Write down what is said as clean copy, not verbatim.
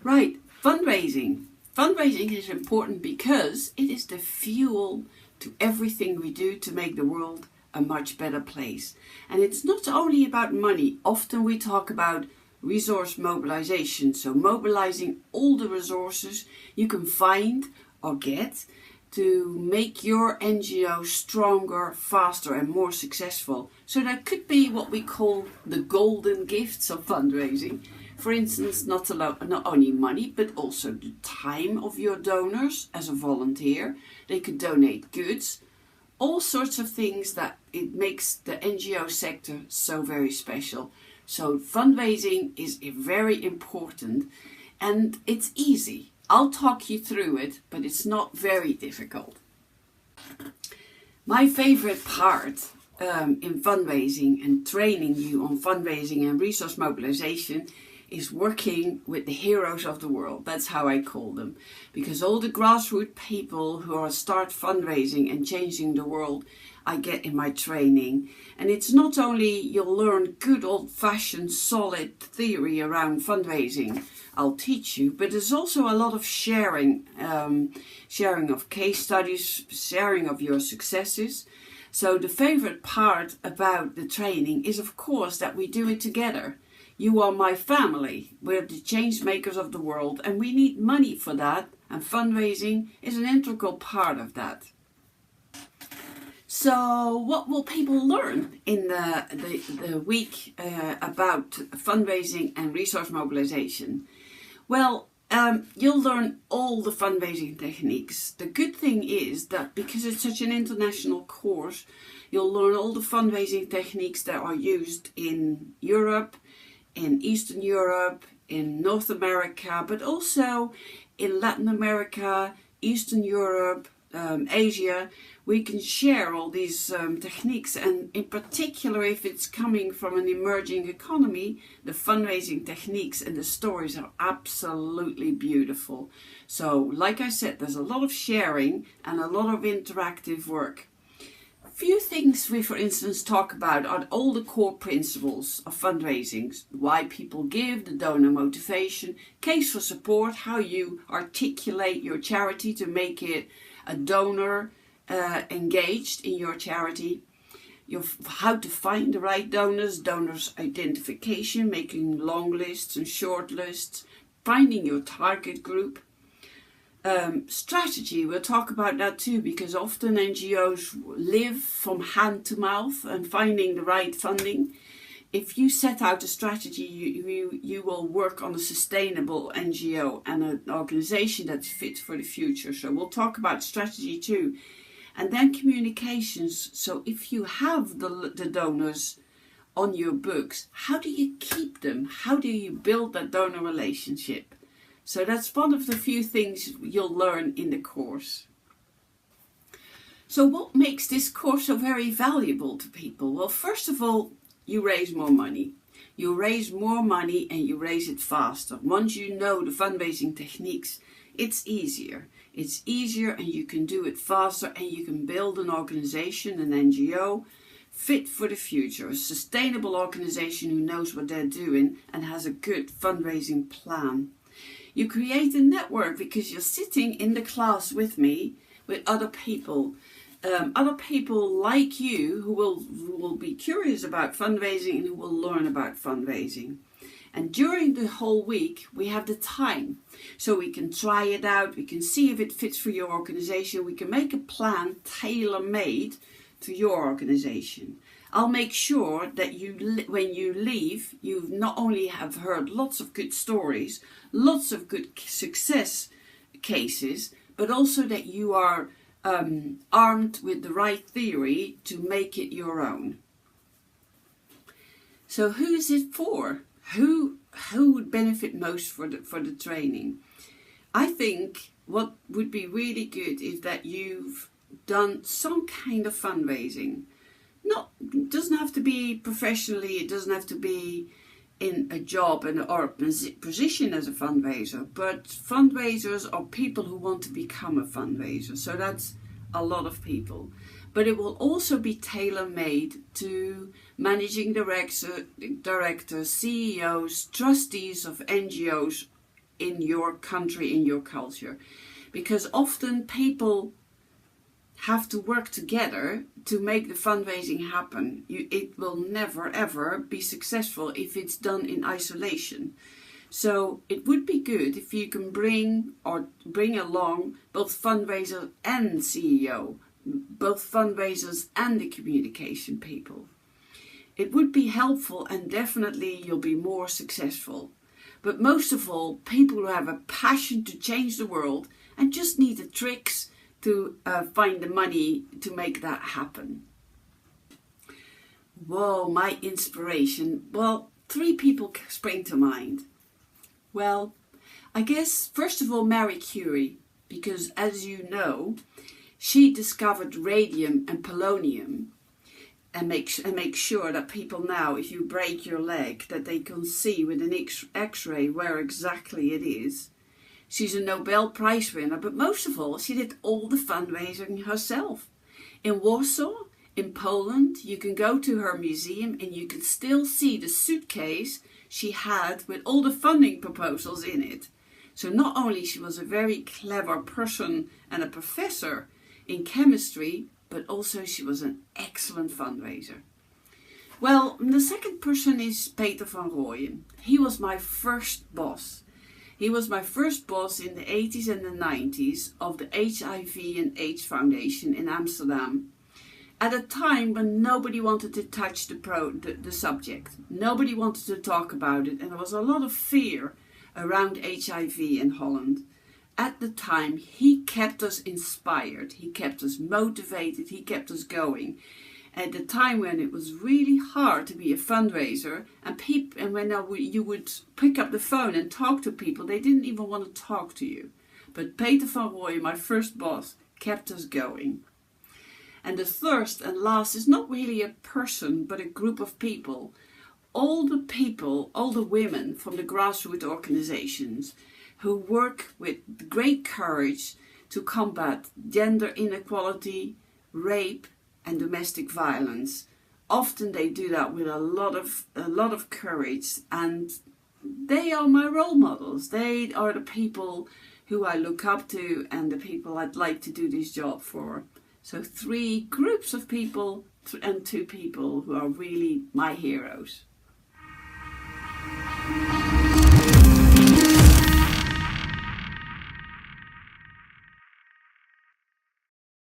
Right, fundraising. Fundraising is important because it is the fuel to everything we do to make the world a much better place. And it's not only about money. Often we talk about resource mobilization, so mobilizing all the resources you can find or get to make your NGO stronger, faster and more successful. So that could be what we call the golden gifts of fundraising. For instance, not only money, but also the time of your donors as a volunteer. They could donate goods, all sorts of things that it makes the NGO sector so very special. So fundraising is very important and it's easy. I'll talk you through it, but it's not very difficult. My favorite part in fundraising and training you on fundraising and resource mobilization is working with the heroes of the world. That's how I call them. Because all the grassroots people who are start fundraising and changing the world, I get in my training. And it's not only you'll learn good old-fashioned solid theory around fundraising, I'll teach you, but there's also a lot of sharing. Sharing of case studies, sharing of your successes. So the favorite part about the training is of course that we do it together. You are my family, we're the change makers of the world and we need money for that, and fundraising is an integral part of that. So what will people learn in the week about fundraising and resource mobilization? Well, you'll learn all the fundraising techniques. The good thing is that because it's such an international course, you'll learn all the fundraising techniques that are used in Europe, in Eastern Europe, in North America, but also in Latin America, Eastern Europe, Asia. We can share all these techniques, and in particular if it's coming from an emerging economy, the fundraising techniques and the stories are absolutely beautiful. So like I said, there's a lot of sharing and a lot of interactive work. Few things we, for instance, talk about are all the core principles of fundraising. Why people give, the donor motivation, case for support, how you articulate your charity to make it a donor engaged in your charity. How to find the right donors, donors identification, making long lists and short lists, finding your target group. Strategy, we'll talk about that too, because often NGOs live from hand to mouth and finding the right funding. If you set out a strategy, you will work on a sustainable NGO and an organization that's fit for the future. So we'll talk about strategy too. And then communications. So if you have the donors on your books, how do you keep them? How do you build that donor relationship? So that's one of the few things you'll learn in the course. So what makes this course so very valuable to people? Well, first of all, you raise more money. You raise more money and you raise it faster. Once you know the fundraising techniques, it's easier. It's easier and you can do it faster, and you can build an organization, an NGO, fit for the future. A sustainable organization who knows what they're doing and has a good fundraising plan. You create a network because you're sitting in the class with me, with other people like you who will be curious about fundraising and who will learn about fundraising. And during the whole week, we have the time. So we can try it out, we can see if it fits for your organization, we can make a plan tailor-made to your organization. I'll make sure that when you leave, you not only have heard lots of good stories, lots of good success cases, but also that you are armed with the right theory to make it your own. So who is it for? Who would benefit most for the training? I think what would be really good is that you've done some kind of fundraising. It doesn't have to be professionally, it doesn't have to be in a job or a position as a fundraiser, but fundraisers are people who want to become a fundraiser. So that's a lot of people. But it will also be tailor-made to managing directors, CEOs, trustees of NGOs in your country, in your culture. Because often people have to work together to make the fundraising happen. It will never ever be successful if it's done in isolation. So it would be good if you can bring along both fundraiser and CEO, both fundraisers and the communication people. It would be helpful, and definitely you'll be more successful. But most of all, people who have a passion to change the world and just need the tricks to find the money to make that happen. Whoa, my inspiration. Well, 3 people spring to mind. Well, I guess first of all Marie Curie, because as you know, she discovered radium and polonium and make sure that people now, if you break your leg, that they can see with an X-ray where exactly it is. She's a Nobel Prize winner, but most of all, she did all the fundraising herself. In Warsaw, in Poland, you can go to her museum and you can still see the suitcase she had with all the funding proposals in it. So not only she was a very clever person and a professor in chemistry, but also she was an excellent fundraiser. Well, the second person is Peter van Rooyen. He was my first boss. He was my first boss in the 80s and the 90s of the HIV and AIDS Foundation in Amsterdam. At a time when nobody wanted to touch the subject. Nobody wanted to talk about it, and there was a lot of fear around HIV in Holland. At the time, he kept us inspired, he kept us motivated, he kept us going. At the time when it was really hard to be a fundraiser, and when you would pick up the phone and talk to people, they didn't even want to talk to you. But Peter van Rooyen, my first boss, kept us going. And the third and last is not really a person, but a group of people. All the women from the grassroots organizations who work with great courage to combat gender inequality, rape, and domestic violence. Often they do that with a lot of courage, and they are my role models. They are the people who I look up to and the people I'd like to do this job for. So 3 groups of people and 2 people who are really my heroes.